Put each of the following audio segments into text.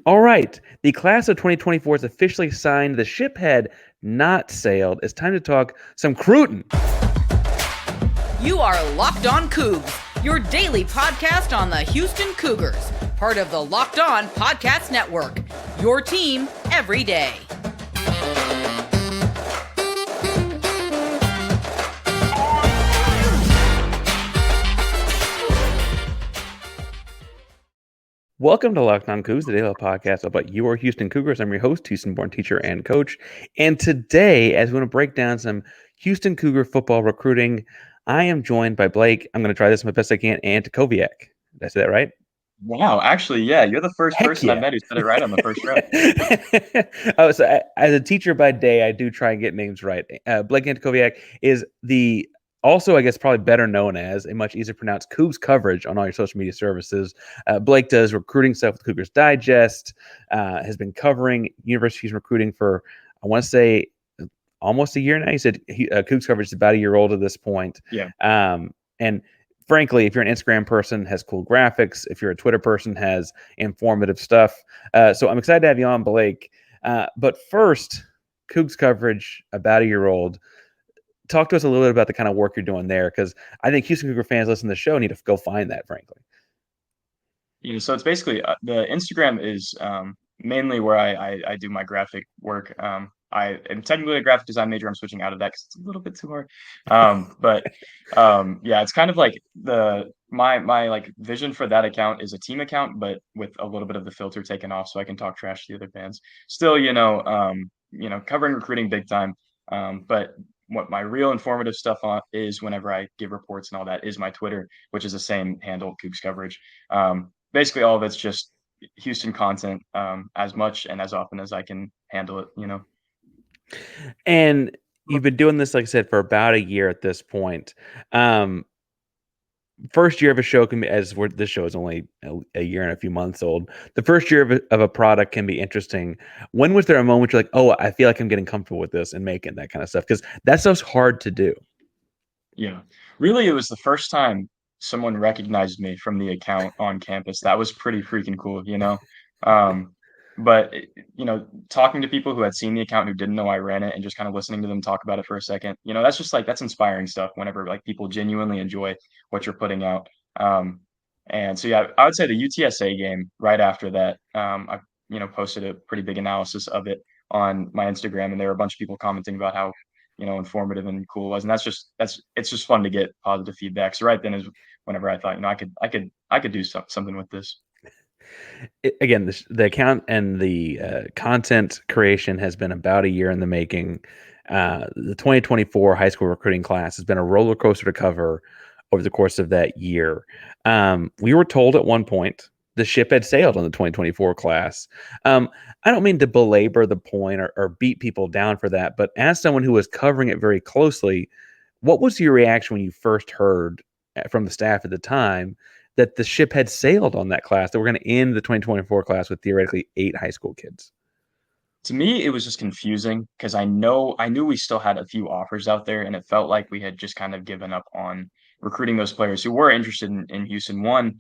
All right. The class of 2024 is officially signed. The ship had not sailed. It's time to talk some Cruton. You are Locked On Cougs, your daily podcast on the Houston Cougars, part of the Locked On Podcast Network, your team every day. Welcome to Locked On Cougs, the daily podcast about your Houston Cougars. I'm your host, Houston-born teacher and coach. And today, as we want to break down some Houston Cougar football recruiting, I am joined by Blake. I'm going to try this my best I can, Antkowiak. Did I say that right? Wow, actually, yeah, you're the first person I met who said it right on the first try. As a teacher by day, I do try and get names right. Blake Antkowiak is the also, I guess, probably better known as a much easier to pronounce Coogs Coverage on all your social media services. Blake does recruiting stuff with Cougars Digest, has been covering universities recruiting for, I want to say, almost a year now. He said Coogs Coverage is about a year old at this point. Yeah. And frankly, if you're an Instagram person, has cool graphics. If you're a Twitter person, has informative stuff. So I'm excited to have you on, Blake. But first, Coogs Coverage, about a year old. Talk to us a little bit about the kind of work you're doing there, because I think Houston Cougar fans listening to the show need to go find that, frankly. So it's basically the Instagram is mainly where I do my graphic work. I am technically a graphic design major. I'm switching out of that because it's a little bit too hard. Yeah, it's kind of like my like vision for that account is a team account, but with a little bit of the filter taken off, so I can talk trash to the other fans. Still, covering recruiting big time. But what my real informative stuff is whenever I give reports and all that is my Twitter, which is the same handle, Coogs Coverage. Basically, all of it's just Houston content as much and as often as I can handle it, And you've been doing this, like I said, for about a year at this point. First year of a show can be, this show is only a year and a few months old. The first year of a product can be interesting. When was there a moment you're like, oh, I feel like I'm getting comfortable with this and making that kind of stuff? Because that stuff's hard to do. Yeah, really, it was the first time someone recognized me from the account on campus. That was pretty freaking cool, But talking to people who had seen the account who didn't know I ran it and just kind of listening to them talk about it for a second, that's just like that's inspiring stuff whenever like people genuinely enjoy what you're putting out. And so yeah, I would say the UTSA game right after that, I posted a pretty big analysis of it on my Instagram, and there were a bunch of people commenting about how informative and cool it was, and it's just fun to get positive feedback. So right then is whenever I thought, I could do something with this. Again, the account and the content creation has been about a year in the making. The 2024 high school recruiting class has been a roller coaster to cover over the course of that year. We were told at one point the ship had sailed on the 2024 class. I don't mean to belabor the point or beat people down for that, but as someone who was covering it very closely, what was your reaction when you first heard from the staff at the time that the ship had sailed on that class, that we're going to end the 2024 class with theoretically 8 high school kids? To me, it was just confusing because I knew we still had a few offers out there, and it felt like we had just kind of given up on recruiting those players who were interested in Houston. One,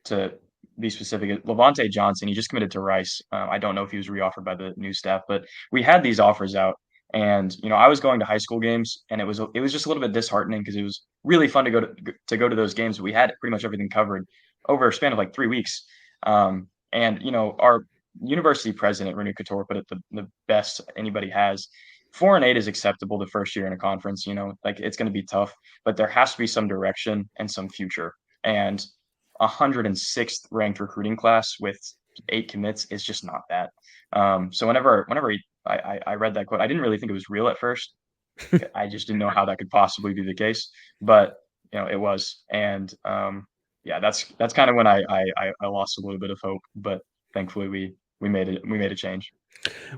to be specific, Levante Johnson, he just committed to Rice. I don't know if he was reoffered by the new staff, but we had these offers out. And I was going to high school games, and it was just a little bit disheartening because it was really fun to go to those games. We had pretty much everything covered over a span of like 3 weeks. And our university president Renu Couture put it the best anybody has. 4-8 is acceptable the first year in a conference. Like it's going to be tough, but there has to be some direction and some future. And 106th ranked recruiting class with 8 commits is just not that. So whenever I read that quote, I didn't really think it was real at first. I just didn't know how that could possibly be the case, but it was. And yeah, that's kind of when I lost a little bit of hope, but thankfully we made a change.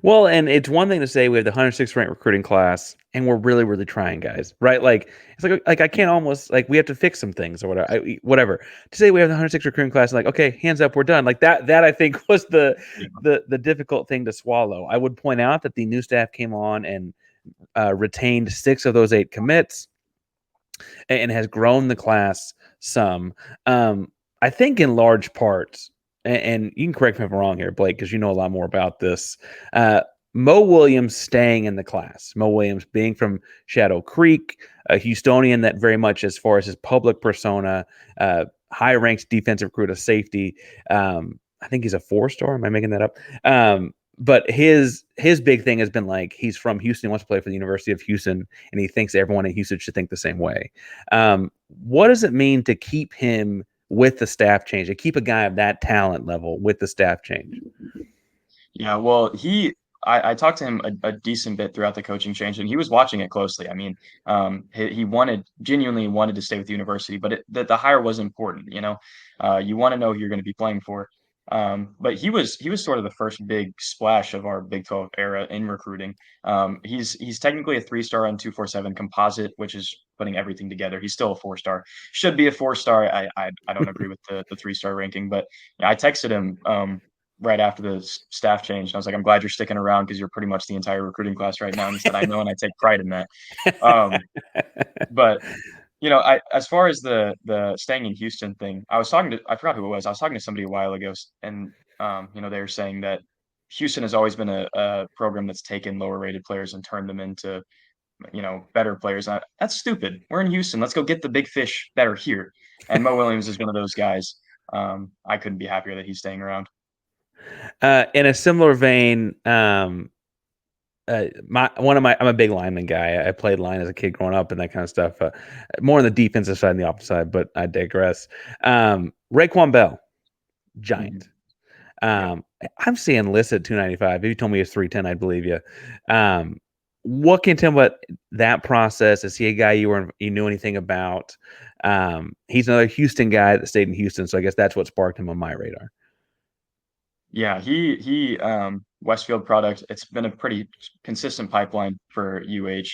Well, and it's one thing to say we have the 106th ranked recruiting class, and we're really, really trying, guys, right? Like it's like I can't almost like we have to fix some things or whatever. To say we have the 106th recruiting class, and like okay, hands up, we're done. Like that I think was the difficult thing to swallow. I would point out that the new staff came on and retained 6 of those 8 commits, and has grown the class some. I think in large part and you can correct me if I'm wrong here, Blake, because you know a lot more about this. Uh, Mo Williams staying in the class. Mo Williams being from Shadow Creek, a Houstonian that very much, as far as his public persona, high-ranked defensive recruit of safety. I think he's a 4-star. Am I making that up? But his big thing has been like he's from Houston, wants to play for the University of Houston, and he thinks everyone in Houston should think the same way. What does it mean to keep him with the staff change, to keep a guy of that talent level with the staff change? Yeah, well, I talked to him a decent bit throughout the coaching change, and he was watching it closely. I mean, he genuinely wanted to stay with the university, but the hire was important. You want to know who you're going to be playing for. But he was sort of the first big splash of our Big 12 era in recruiting. He's technically a 3-star on 247 composite, which is putting everything together. He's still a 4-star. Should be a 4-star. I don't agree with the 3-star ranking, but I texted him right after the staff change. And I was like, I'm glad you're sticking around because you're pretty much the entire recruiting class right now. And he said, I know, and I take pride in that. Um, but as far as the staying in Houston thing, I forgot who it was. I was talking to somebody a while ago, and they were saying that Houston has always been a program that's taken lower rated players and turned them into better players. That's stupid. We're in Houston. Let's go get the big fish that are here. And Mo Williams is one of those guys. I couldn't be happier that he's staying around. In a similar vein, I'm a big lineman guy. I played line as a kid growing up and that kind of stuff. More on the defensive side than the opposite side, but I digress. Raywell Bell, Giant. I'm seeing listed 295. If you told me it's 310, I'd believe you. What can you tell me about that process? Is he a guy you knew anything about? He's another Houston guy that stayed in Houston, so I guess that's what sparked him on my radar. Yeah, he Westfield product. It's been a pretty consistent pipeline for UH.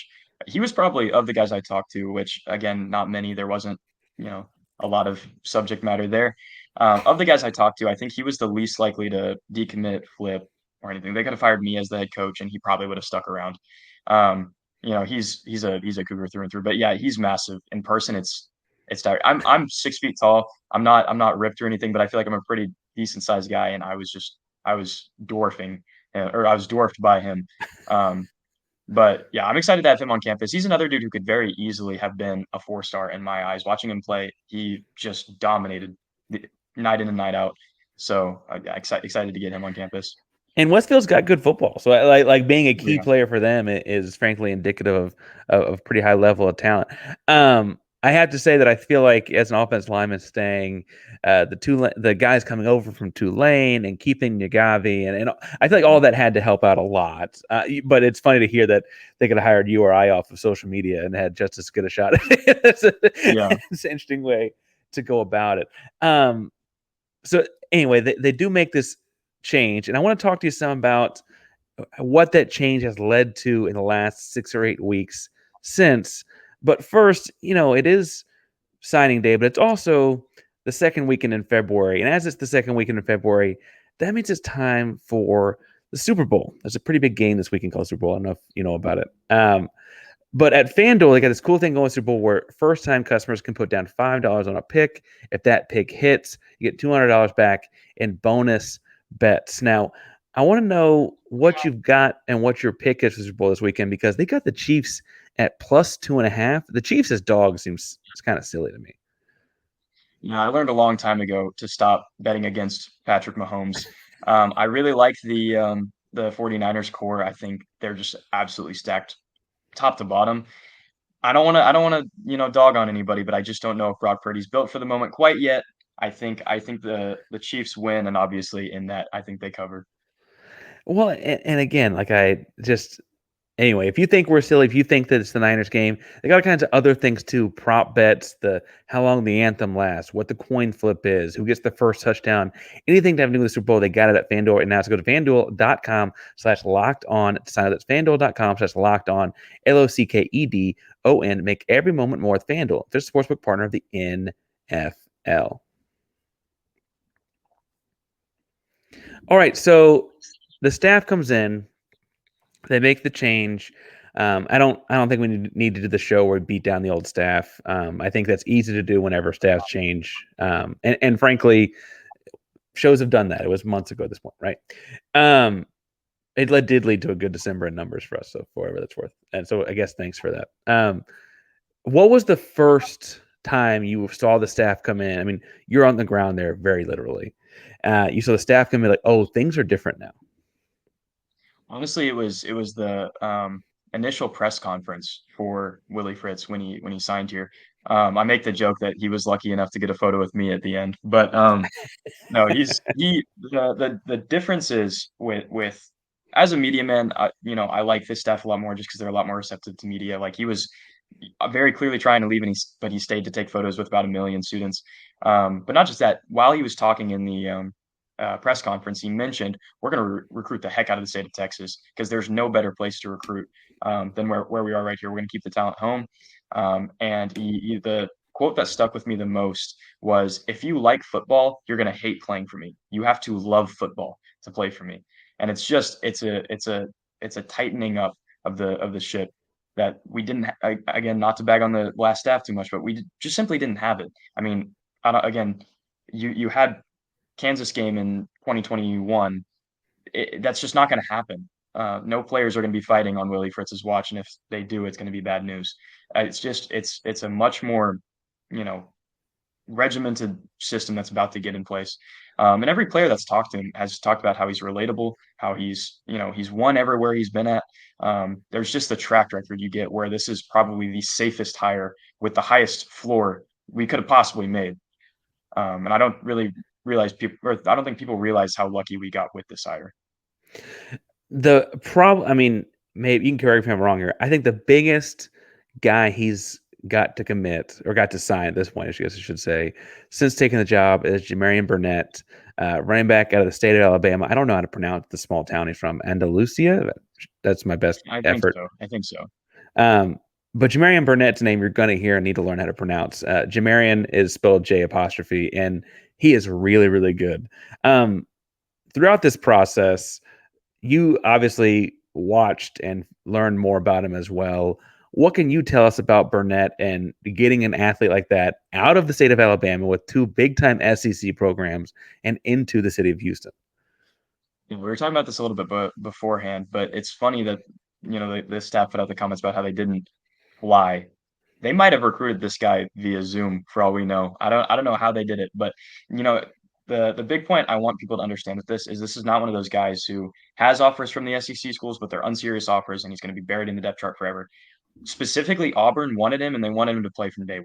He was probably of the guys I talked to, which again, not many. There wasn't, a lot of subject matter there. Of the guys I talked to, I think he was the least likely to decommit, flip, or anything. They could have fired me as the head coach, and he probably would have stuck around. He's a Cougar through and through. But yeah, he's massive in person. It's tired. I'm 6 feet tall. I'm not ripped or anything, but I feel like I'm a pretty decent sized guy, and I was dwarfing, or I was dwarfed by him. But yeah, I'm excited to have him on campus. He's another dude who could very easily have been a 4-star in my eyes. Watching him play, he just dominated night in and night out. So excited to get him on campus. And Westfield's got good football, so like being a key player for them is frankly indicative of pretty high level of talent. I have to say that I feel like as an offensive lineman staying, the guys coming over from Tulane and keeping Nagavi, and I feel like all that had to help out a lot. But it's funny to hear that they could have hired you or I off of social media and had just as good a shot at it. It's an interesting way to go about it. So anyway, they do make this change, and I want to talk to you some about what that change has led to in the last 6 or 8 weeks since. But first, it is signing day, but it's also the second weekend in February. And as it's the second weekend in February, that means it's time for the Super Bowl. There's a pretty big game this weekend called Super Bowl. I don't know if you know about it. But at FanDuel, they got this cool thing going with Super Bowl where first-time customers can put down $5 on a pick. If that pick hits, you get $200 back in bonus bets. Now, I want to know what you've got and what your pick is for Super Bowl this weekend, because they got the Chiefs at +2.5. The Chiefs as dogs seems kind of silly to me. Yeah, I learned a long time ago to stop betting against Patrick Mahomes. I really like the 49ers core. I think they're just absolutely stacked top to bottom. I don't want to dog on anybody, but I just don't know if Brock Purdy's built for the moment quite yet. I think the Chiefs win, and obviously in that I think they cover. Well, and again, anyway, if you think we're silly, if you think that it's the Niners game, they got all kinds of other things too. Prop bets, how long the anthem lasts, what the coin flip is, who gets the first touchdown, anything to have to do with the Super Bowl, they got it at FanDuel right now. So go to FanDuel.com/locked-on to sign up. That's FanDuel.com/locked-on, LOCKEDON. Make every moment more with FanDuel. They're a sportsbook partner of the NFL. All right, so the staff comes in. They make the change. I don't think we need to do the show where we beat down the old staff. I think that's easy to do whenever staffs change. And frankly, shows have done that. It was months ago at this point, right? It did lead to a good December in numbers for us, so for whatever that's worth. And so I guess thanks for that. What was the first time you saw the staff come in? I mean, you're on the ground there very literally. You saw the staff come in like, oh, things are different now. Honestly, it was the initial press conference for Willie Fritz when he signed here. I make the joke that he was lucky enough to get a photo with me at the end, but no, the difference is with as a media man, I like this staff a lot more just because they're a lot more receptive to media. Like he was very clearly trying to leave, and but he stayed to take photos with about 1 million students. But not just that, while he was talking in the press conference, he mentioned we're going to recruit the heck out of the state of Texas because there's no better place to recruit than where we are right here. We're going to keep the talent home. And the quote that stuck with me the most was, "If you like football, you're going to hate playing for me. You have to love football to play for me." And it's a tightening up of the ship that we didn't again, not to bag on the last staff too much, but we just simply didn't have it. I mean, again, you had Kansas game in 2021. That's just not going to happen. No players are going to be fighting on Willie Fritz's watch, and if they do, it's going to be bad news. It's a much more, you know, regimented system that's about to get in place. And every player that's talked to him has talked about how he's relatable, how he's won everywhere he's been at. There's just the track record you get where this is probably the safest hire with the highest floor we could have possibly made. And I don't really realize people, or I don't think people realize how lucky we got with this hire. The problem, I mean, maybe you can correct me if I'm wrong here. I think the biggest guy he's got to commit or got to sign at this point, I guess I should say, since taking the job is JaMarin Bernett, running back out of the state of Alabama. I don't know how to pronounce the small town he's from. Andalusia? That's my best effort. I think so. But JaMarin Burnett's name you're going to hear and need to learn how to pronounce. JaMarin is spelled J apostrophe, and he is really, really good. Throughout this process, you obviously watched and learned more about him as well. What can you tell us about Burnett and getting an athlete like that out of the state of Alabama with two big-time SEC programs and into the city of Houston? We were talking about this a little bit beforehand, but it's funny that the staff put out the comments about how they didn't fly. They might have recruited this guy via Zoom for all we know. I don't know how they did it, but the big point I want people to understand with this is not one of those guys who has offers from the SEC schools, but they're unserious offers, and he's going to be buried in the depth chart forever. Specifically, Auburn wanted him, and they wanted him to play from day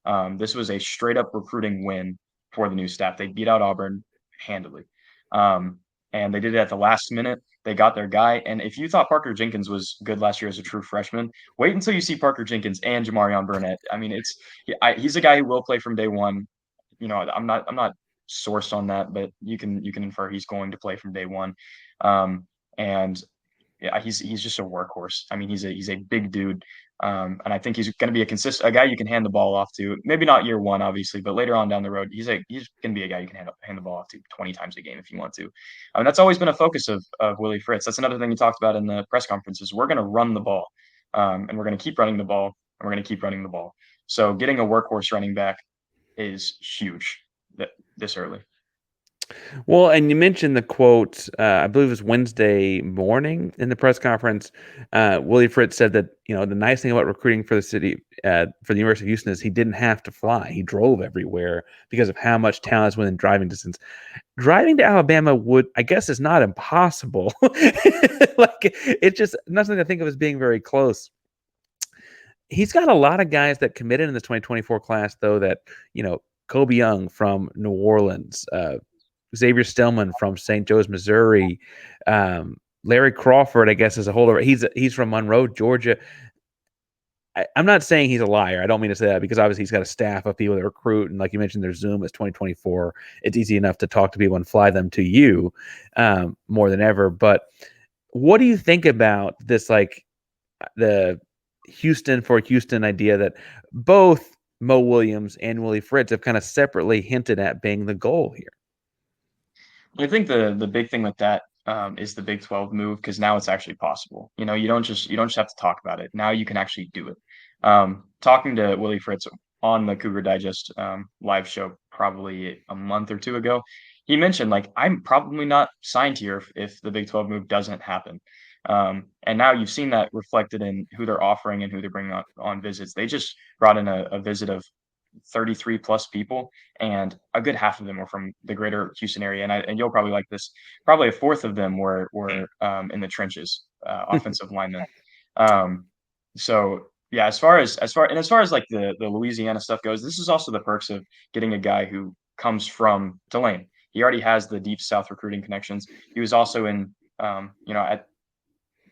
one. This was a straight up recruiting win for the new staff. They beat out Auburn handily. And they did it at the last minute. They got their guy. And if you thought Parker Jenkins was good last year as a true freshman, wait until you see Parker Jenkins and JaMarin Bernett. I mean, he's a guy who will play from day one. I'm not sourced on that, but you can infer he's going to play from day one. And yeah, he's just a workhorse. I mean, he's a big dude. And I think he's going to be a guy you can hand the ball off to. Maybe not year one, obviously, but later on down the road, he's going to be a guy you can hand the ball off to 20 times a game if you want to. I mean, that's always been a focus of Willie Fritz. That's another thing he talked about in the press conferences. We're going to run the ball, and we're going to keep running the ball, and we're going to keep running the ball. So getting a workhorse running back is huge this early. Well, and you mentioned the quote, I believe it was Wednesday morning in the press conference. Willie Fritz said that, the nice thing about recruiting for the city, for the University of Houston is he didn't have to fly. He drove everywhere because of how much talent is within driving distance. Driving to Alabama I guess is not impossible. It's just nothing to think of as being very close. He's got a lot of guys that committed in this 2024 class, though, that, Kobe Young from New Orleans, Xavier Stillman from St. Joe's, Missouri. Larry Crawford, I guess, is a holdover. He's from Monroe, Georgia. I'm not saying he's a liar. I don't mean to say that because obviously he's got a staff of people that recruit. And like you mentioned, their Zoom is 2024. It's easy enough to talk to people and fly them to you more than ever. But what do you think about this, like the Houston for Houston idea that both Mo Williams and Willie Fritz have kind of separately hinted at being the goal here? I think the big thing with that is the Big 12 move, because now it's actually possible. You don't just have to talk about it. Now you can actually do it. Talking to Willie Fritz on the Cougar Digest live show probably a month or two ago, he mentioned, like, I'm probably not signed here if the Big 12 move doesn't happen. And now you've seen that reflected in who they're offering and who they're bringing on visits. They just brought in a visit of 33 plus people, and a good half of them were from the greater Houston area. And you'll probably like this. Probably a fourth of them were in the trenches, offensive linemen. Um, so yeah, as far as like the Louisiana stuff goes, this is also the perks of getting a guy who comes from Tulane. He already has the deep South recruiting connections. He was also in at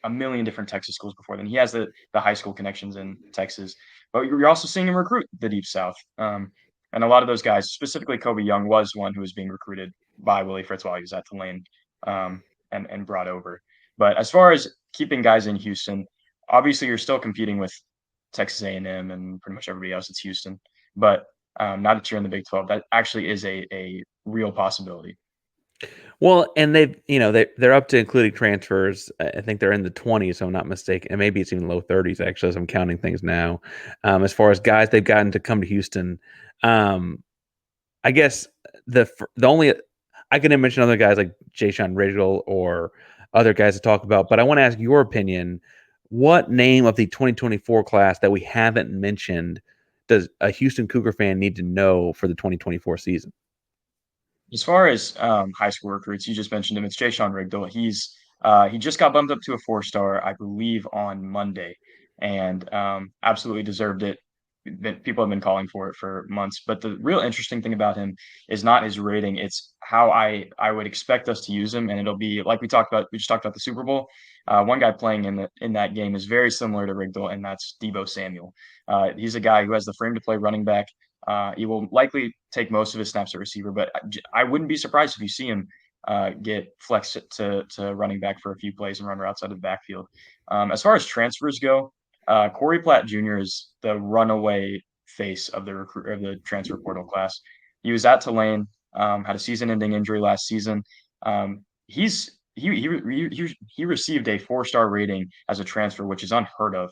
a million different Texas schools before then. He has the high school connections in Texas, but you're also seeing him recruit the deep South. And a lot of those guys, specifically Kobe Young, was one who was being recruited by Willie Fritz while he was at Tulane, and brought over. But as far as keeping guys in Houston, obviously you're still competing with Texas A&M and pretty much everybody else. It's Houston, but now that you're in the Big 12, that actually is a real possibility. Well, and they're up to including transfers. I think they're in the 20s, so I'm not mistaken, and maybe it's even low 30s actually, as I'm counting things now. As far as guys they've gotten to come to Houston, I guess the only I can mention other guys like Jayshon Ridgel or other guys to talk about, but I want to ask your opinion. What name of the 2024 class that we haven't mentioned does a Houston Cougar fan need to know for the 2024 season? As far as high school recruits, you just mentioned him. It's JaMarin Bernett. He just got bumped up to a 4-star, I believe, on Monday, and absolutely deserved it. That people have been calling for it for months. But the real interesting thing about him is not his rating; it's how I would expect us to use him, and it'll be like we talked about. We just talked about the Super Bowl. One guy playing in that game is very similar to Rigdal, and that's Deebo Samuel. He's a guy who has the frame to play running back. He will likely take most of his snaps at receiver, but I wouldn't be surprised if you see him get flexed to running back for a few plays and run routes out of the backfield. As far as transfers go, Corey Platt Jr. is the runaway face of the transfer portal class. He was at Tulane, had a season-ending injury last season. He received a 4-star rating as a transfer, which is unheard of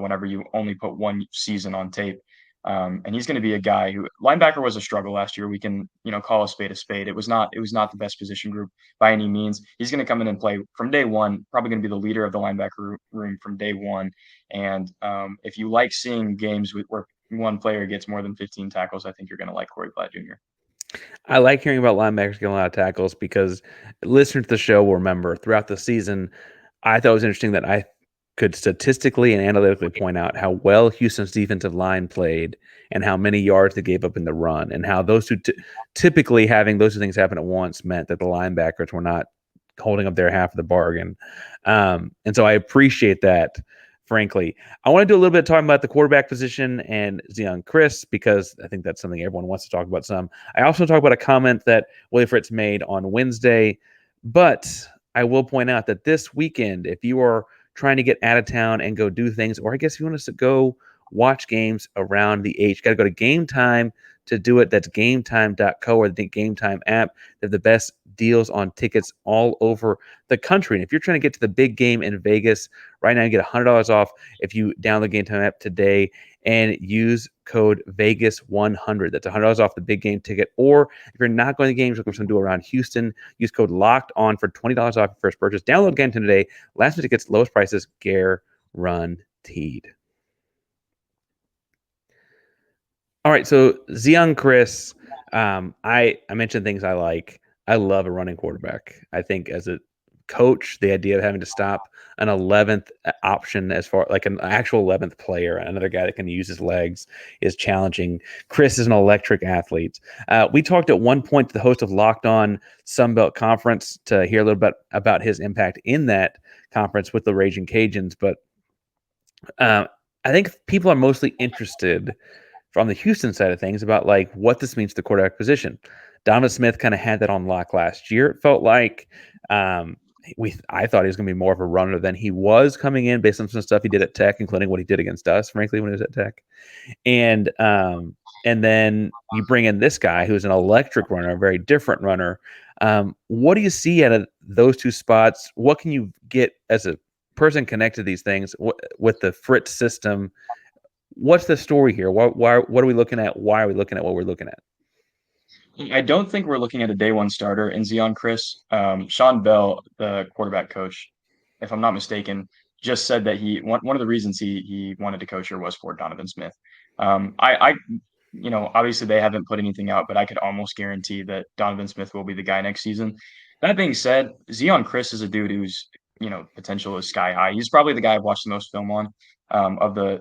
whenever you only put one season on tape. And he's going to be a guy who linebacker was a struggle last year. We can, call a spade a spade. It was not the best position group by any means. He's going to come in and play from day one, probably going to be the leader of the linebacker room from day one. And if you like seeing games where one player gets more than 15 tackles, I think you're going to like Corey Platt Jr. I like hearing about linebackers getting a lot of tackles because listeners to the show will remember throughout the season, I thought it was interesting that I could statistically and analytically point out how well Houston's defensive line played and how many yards they gave up in the run, and how those two typically having those two things happen at once meant that the linebackers were not holding up their half of the bargain. And so I appreciate that. Frankly, I want to do a little bit of talking about the quarterback position and Zeon Chris, because I think that's something everyone wants to talk about some. I also talk about a comment that Willie Fritz made on Wednesday, but I will point out that this weekend, if you are trying to get out of town and go do things, or I guess if you want us to go watch games around the H, you got to go to Game Time to do it. That's gametime.co or the Game Time app. They have the best deals on tickets all over the country. And if you're trying to get to the big game in Vegas right now, you get $100 off if you download the Game Time app today and use code Vegas100. That's $100 off the big game ticket. Or if you're not going to games, looking for something to do around Houston, use code Locked On for $20 off your first purchase. Download Game Time today. Last minute tickets, lowest prices guaranteed. All right, so Zeon Chris, I mentioned things I like. I love a running quarterback. I think as a coach, the idea of having to stop an 11th option, as far like an actual 11th player, another guy that can use his legs, is challenging. Chris is an electric athlete. We talked at one point to the host of Locked On Sunbelt Conference to hear a little bit about his impact in that conference with the Raging Cajuns, but I think people are mostly interested from the Houston side of things about like what this means to the quarterback position. Donovan Smith kind of had that on lock last year. It felt like I thought he was going to be more of a runner than he was coming in based on some stuff he did at Tech, including what he did against us, frankly, when he was at Tech. And then you bring in this guy who's an electric runner, a very different runner. What do you see out of those two spots? What can you get as a person connected to these things with the Fritz system? What's the story here? What are we looking at? Why are we looking at what we're looking at? I don't think we're looking at a day one starter in Zion Chris. Sean Bell, the quarterback coach, if I'm not mistaken, just said that one of the reasons he wanted to coach here was for Donovan Smith. I obviously they haven't put anything out, but I could almost guarantee that Donovan Smith will be the guy next season. That being said, Zion Chris is a dude who's potential is sky high. He's probably the guy I've watched the most film on of the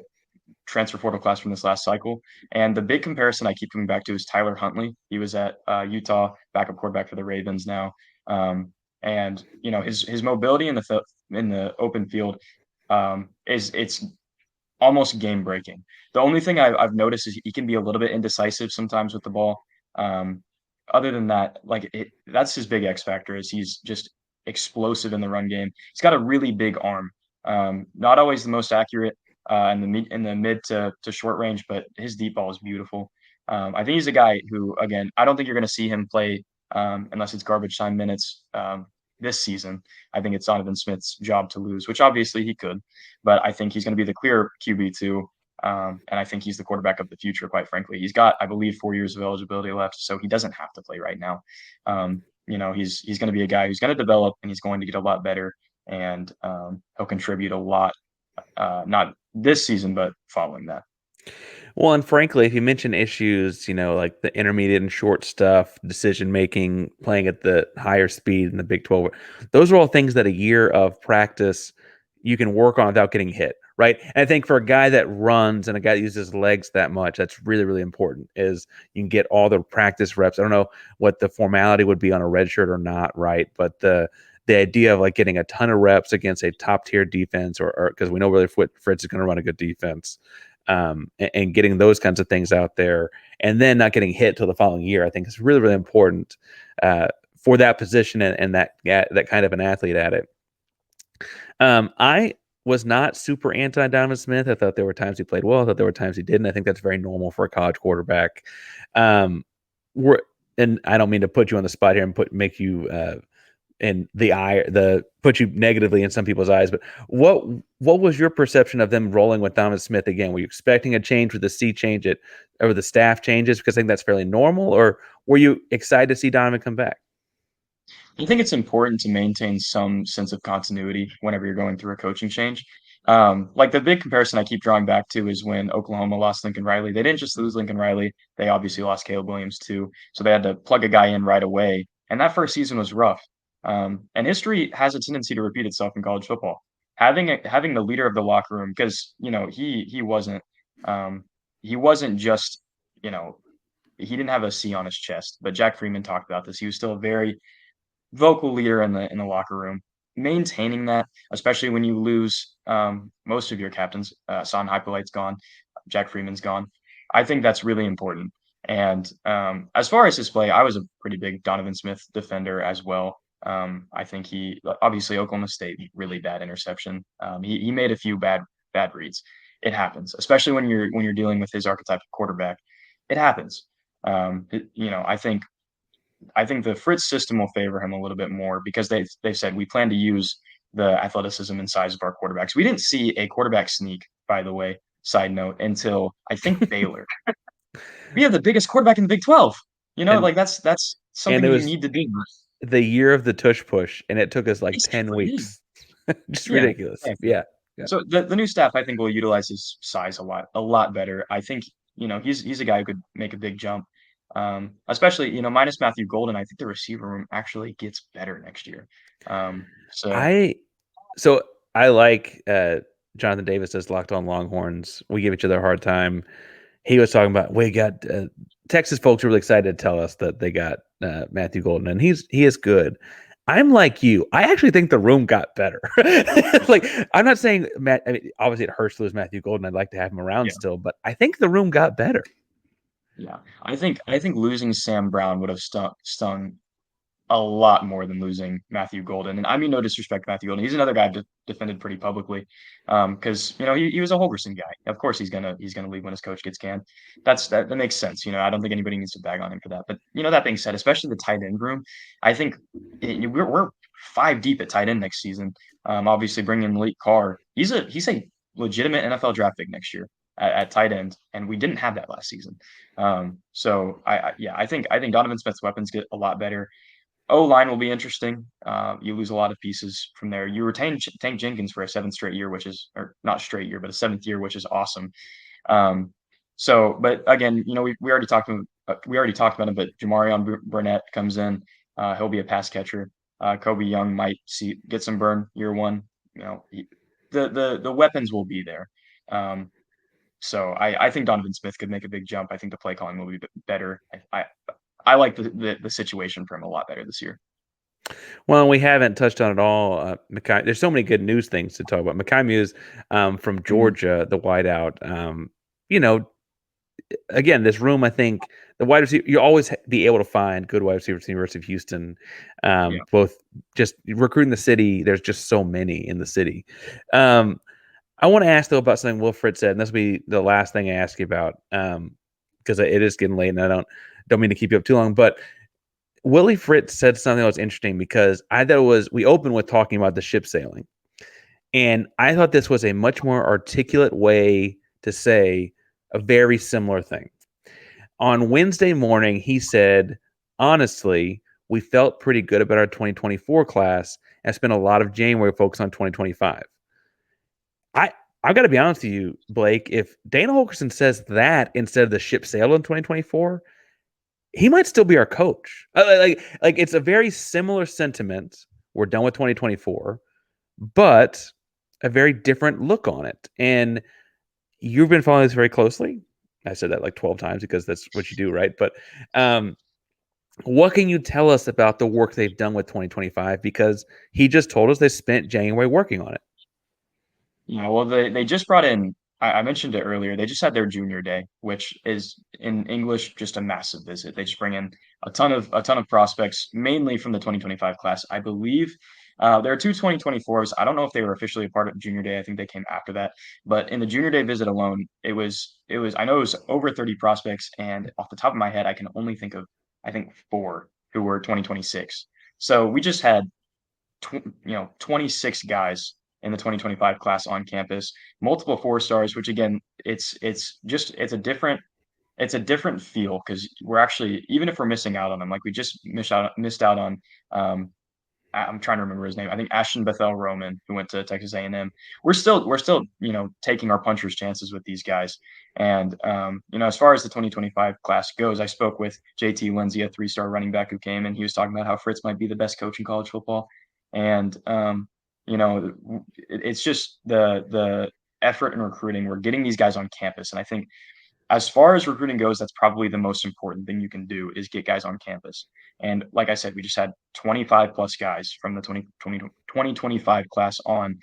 transfer portal class from this last cycle. And the big comparison I keep coming back to is Tyler Huntley. He was at Utah, backup quarterback for the Ravens now. And his mobility in the open field it's almost game breaking. The only thing I've noticed is he can be a little bit indecisive sometimes with the ball. Other than that, that's his big X factor is he's just explosive in the run game. He's got a really big arm. Not always the most accurate in the mid to short range, but his deep ball is beautiful. I think he's a guy who, again, I don't think you're going to see him play unless it's garbage time minutes this season. I think it's Donovan Smith's job to lose, which obviously he could, but I think he's going to be the clear QB2. And I think he's the quarterback of the future, quite frankly. He's got, I believe, 4 years of eligibility left, so he doesn't have to play right now. He's going to be a guy who's going to develop and he's going to get a lot better, and he'll contribute a lot, not this season, but following that. Well, and frankly, if you mention issues, like the intermediate and short stuff, decision making, playing at the higher speed in the Big 12, those are all things that a year of practice you can work on without getting hit, right? And I think for a guy that runs and a guy that uses his legs that much, that's really, really important is you can get all the practice reps. I don't know what the formality would be on a red shirt or not, right? But the idea of like getting a ton of reps against a top tier defense or because we know Willie Fritz is going to run a good defense, and getting those kinds of things out there and then not getting hit till the following year, I think is really, really important for that position and that kind of an athlete at it. I was not super anti Donovan Smith. I thought there were times he played well. I thought there were times he didn't. I think that's very normal for a college quarterback. And I don't mean to put you on the spot here and make you in put you negatively in some people's eyes, but what was your perception of them rolling with Donovan Smith again? Were you expecting a change with the sea change or the staff changes? Because I think that's fairly normal, or were you excited to see Donovan come back? I think it's important to maintain some sense of continuity whenever you're going through a coaching change. Like the big comparison I keep drawing back to is when Oklahoma lost Lincoln Riley. They didn't just lose Lincoln Riley; they obviously lost Caleb Williams too. So they had to plug a guy in right away, and that first season was rough. And history has a tendency to repeat itself in college football. Having the leader of the locker room, because he wasn't just he didn't have a C on his chest, but Jack Freeman talked about this. He was still a very vocal leader in the locker room. Maintaining that, especially when you lose most of your captains, Son Hypolite's gone, Jack Freeman's gone. I think that's really important. And as far as his play, I was a pretty big Donovan Smith defender as well. I think he obviously Oklahoma State really bad interception. He made a few bad reads. It happens, especially when you're dealing with his archetype of quarterback. It happens. I think the Fritz system will favor him a little bit more because they've said we plan to use the athleticism and size of our quarterbacks. We didn't see a quarterback sneak, by the way, side note, until I think Baylor. We have the biggest quarterback in the Big 12. That's something you need to do. The year of the tush push, and it took us like 10 weeks. Just ridiculous. Yeah. So the new staff, I think, will utilize his size a lot better. I think he's a guy who could make a big jump. Especially, minus Matthew Golden, I think the receiver room actually gets better next year. I like Jonathan Davis as Locked On Longhorns. We give each other a hard time. He was talking about we got Texas folks are really excited to tell us that they got Matthew Golden, and he is good. I'm like you. I actually think the room got better. Like, I'm not saying Matt. I mean, obviously, it hurts to lose Matthew Golden. I'd like to have him around still, but I think the room got better. Yeah, I think losing Sam Brown would have stung a lot more than losing Matthew Golden. And I mean, no disrespect to Matthew Golden. He's another guy I've defended pretty publicly because he was a Holgorsen guy. Of course, he's gonna leave when his coach gets canned. That makes sense. I don't think anybody needs to bag on him for that. But that being said, especially the tight end room, I think we're 5 deep at tight end next season. Obviously, bringing in Malik Carr, he's a legitimate NFL draft pick next year. at tight end, and we didn't have that last season. So I think Donovan Smith's weapons get a lot better. O-line will be interesting. You lose a lot of pieces from there. You retain Tank Jenkins for a seventh straight year, or not straight year, but a seventh year, which is awesome. Um, but again, we already talked about him, but JaMarin Bernett comes in. He'll be a pass catcher. Kobe Young might get some burn year one. The weapons will be there. So I think Donovan Smith could make a big jump. I think the play calling will be better. I like the situation for him a lot better this year. Well, we haven't touched on it all. There's so many good news things to talk about. Mekhi Muse from Mhm. Georgia, the wideout. You know, again, this room, I think the wide receiver, you always be able to find good wide receivers at the University of Houston. Yeah. Both just recruiting the city. There's just so many in the city. I want to ask though about something Will Fritz said, and this will be the last thing I ask you about, because it is getting late, and I don't mean to keep you up too long. But Willie Fritz said something that was interesting because I thought we opened with talking about the ship sailing, and I thought this was a much more articulate way to say a very similar thing. On Wednesday morning, he said, honestly, we felt pretty good about our 2024 class and spent a lot of January focused on 2025. I I've got to be honest with you, Blake. If Dana Holgorsen says that instead of the ship sailed in 2024, he might still be our coach. Like it's a very similar sentiment. We're done with 2024, but a very different look on it. And you've been following this very closely. I said that like 12 times because that's what you do, right? But um, what can you tell us about the work they've done with 2025? Because he just told us they spent January working on it. Yeah, well, they just brought in. I mentioned it earlier. They just had their junior day, which is in English just a massive visit. They just bring in a ton of prospects, mainly from the 2025 class, I believe. There are two 2024s. I don't know if they were officially a part of junior day. I think they came after that. But in the junior day visit alone, it was. I know it was over 30 prospects, and off the top of my head, I can only think of I think four who were 2026. So we just had 26 guys in the 2025 class on campus, multiple four stars, which again, it's a different feel because we're actually, even if we're missing out on them, like we just missed out on I'm trying to remember his name. I think Ashton Bethel Roman, who went to Texas A&M. We're still taking our puncher's chances with these guys. And as far as the 2025 class goes, I spoke with JT Lindsay, a three-star running back who came, and he was talking about how Fritz might be the best coach in college football. And it's just the effort in recruiting. We're getting these guys on campus, and I think as far as recruiting goes, that's probably the most important thing you can do is get guys on campus. And like I said, we just had 25 plus guys from the 2025 class on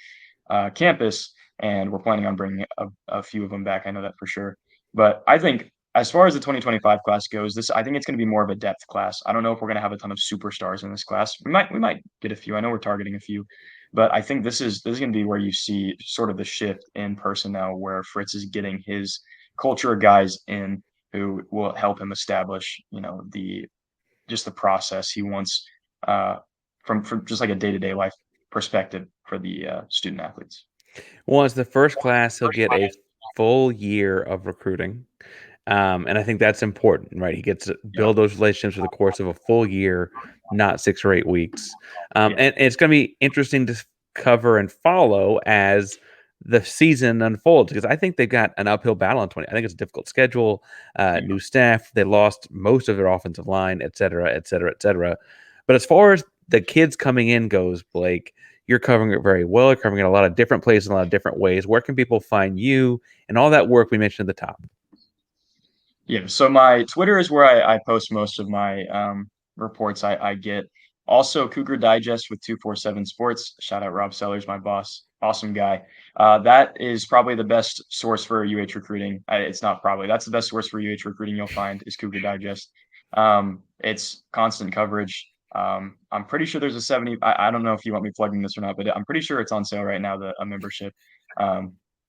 campus, and we're planning on bringing a few of them back. I know that for sure. But I think as far as the 2025 class goes, I think it's going to be more of a depth class. I don't know if we're going to have a ton of superstars in this class. We might get a few. I know we're targeting a few, but I think this is going to be where you see sort of the shift in personnel, where Fritz is getting his culture of guys in who will help him establish, the process he wants from just like a day-to-day life perspective for the student athletes. Well, as the first class, he'll get a full year of recruiting. And I think that's important, right? He gets to Yeah. build those relationships for the course of a full year, not 6 or 8 weeks. Yeah. And it's going to be interesting to cover and follow as the season unfolds because I think they've got an uphill battle in 20. I think it's a difficult schedule, Yeah. new staff. They lost most of their offensive line, et cetera, et cetera, et cetera. But as far as the kids coming in goes, Blake, you're covering it very well. You're covering it a lot of different places in a lot of different ways. Where can people find you and all that work we mentioned at the top? Yeah, so my Twitter is where I post most of my reports I get. Also, Cougar Digest with 247 Sports. Shout out Rob Sellers, my boss. Awesome guy. That is probably the best source for UH recruiting. It's not probably. That's the best source for UH recruiting you'll find is Cougar Digest. It's constant coverage. I'm pretty sure there's a 70. I don't know if you want me plugging this or not, but I'm pretty sure it's on sale right now, a membership.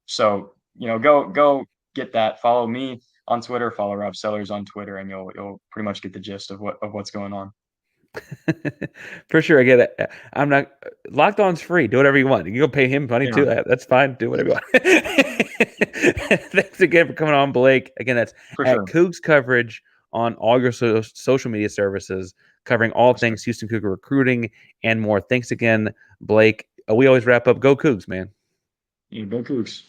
So, go get that. Follow me on Twitter, follow Rob Sellers on Twitter, and you'll pretty much get the gist of what's going on. For sure. I get it. I'm not Locked On's free. Do whatever you want. You can go pay him money Yeah, too. That's fine. Do whatever you want. Thanks again for coming on, Blake. Again, that's for at sure. Coogs Coverage on all your social media services, covering all Yes, sir. things Houston Cougar recruiting and more. Thanks again, Blake. We always wrap up. Go Cougs, man. You go Coogs.